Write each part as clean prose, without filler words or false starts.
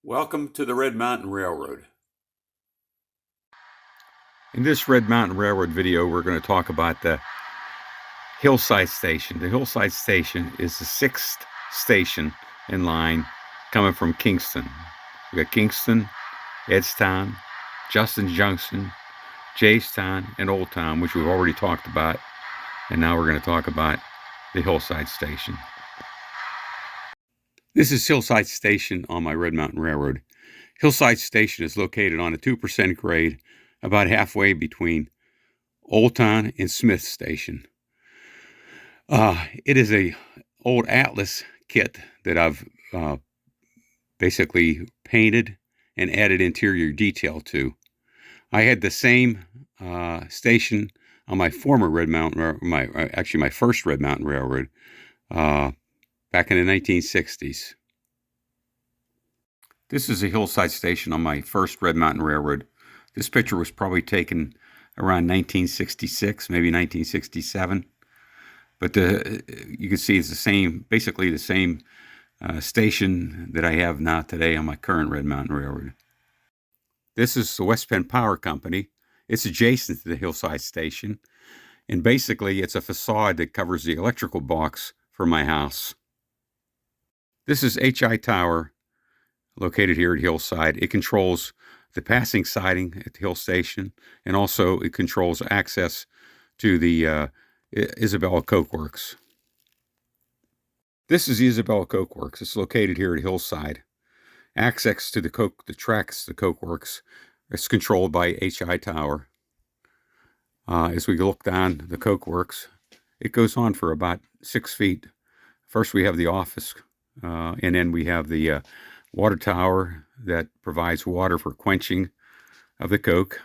Welcome to the Red Mountain Railroad. In this Red Mountain Railroad video, we're going to talk about the Hillside Station. The Hillside Station is the 6th station in line coming from Kingston. We got Kingston, Edstown, Justin Junction, Jaystown, and Old Town, which we've already talked about. And now we're going to talk about the Hillside Station. This is Hillside Station on my Red Mountain Railroad. Hillside Station is located on a 2% grade, about halfway between Old Town and Smith Station. It is a old Atlas kit that I've basically painted and added interior detail to. I had the same station on my former Red Mountain, my first Red Mountain Railroad, back in the 1960s. This is a Hillside Station on my first Red Mountain Railroad. This picture was probably taken around 1966, maybe 1967. But you can see it's the same, basically the same station that I have now today on my current Red Mountain Railroad. This is the West Penn Power Company. It's adjacent to the Hillside Station. And basically it's a facade that covers the electrical box for my house. This is HI Tower, located here at Hillside. It controls the passing siding at the Hill Station, and also it controls access to the Isabella Coke Works. This is the Isabella Coke Works. It's located here at Hillside. Access to the tracks to the Coke Works is controlled by HI Tower. As we look down the Coke Works, it goes on for about 6 feet. First we have the office, and then we have the water tower that provides water for quenching of the Coke.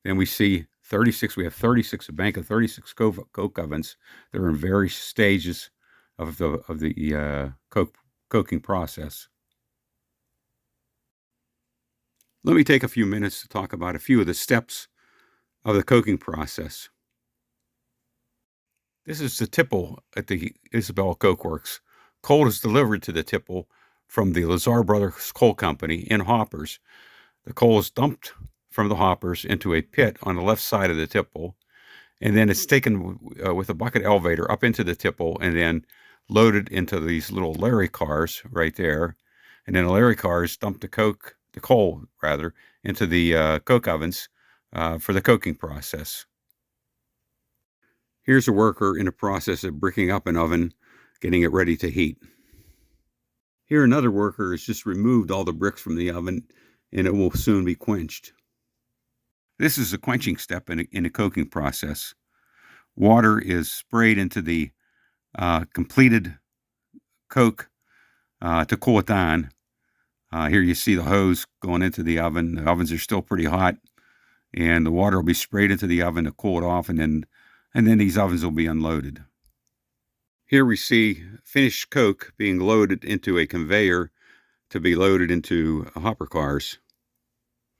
Then we see 36, we have 36, a bank of 36 Coke ovens that are in various stages of the coking process. Let me take a few minutes to talk about a few of the steps of the coking process. This is the tipple at the Isabella Coke Works. Coal is delivered to the tipple from the Lazar Brothers Coal Company in hoppers. The coal is dumped from the hoppers into a pit on the left side of the tipple, and then it's taken with a bucket elevator up into the tipple and then loaded into these little Larry cars right there. And then the Larry cars dump the coal into the coke ovens for the coking process. Here's a worker in the process of bricking up an oven, getting it ready to heat. Here another worker has just removed all the bricks from the oven, and it will soon be quenched. This is the quenching step in the coking process. Water is sprayed into the completed coke to cool it down. Here you see the hose going into the oven. The ovens are still pretty hot, and the water will be sprayed into the oven to cool it off, and then these ovens will be unloaded. Here we see finished coke being loaded into a conveyor to be loaded into hopper cars.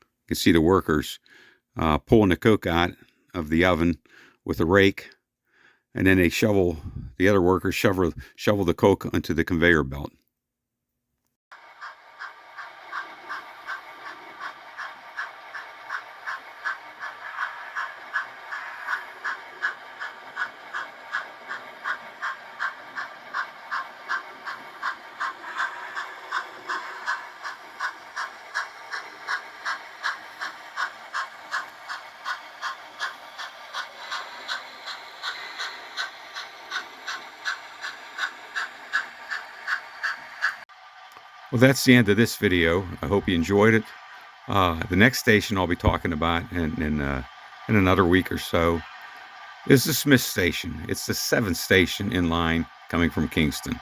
You can see the workers pulling the coke out of the oven with a rake, and then the other workers shovel the coke onto the conveyor belt. Well, that's the end of this video. I hope you enjoyed it. The next station I'll be talking about in another week or so is the Smith Station. It's the 7th station in line coming from Kingston.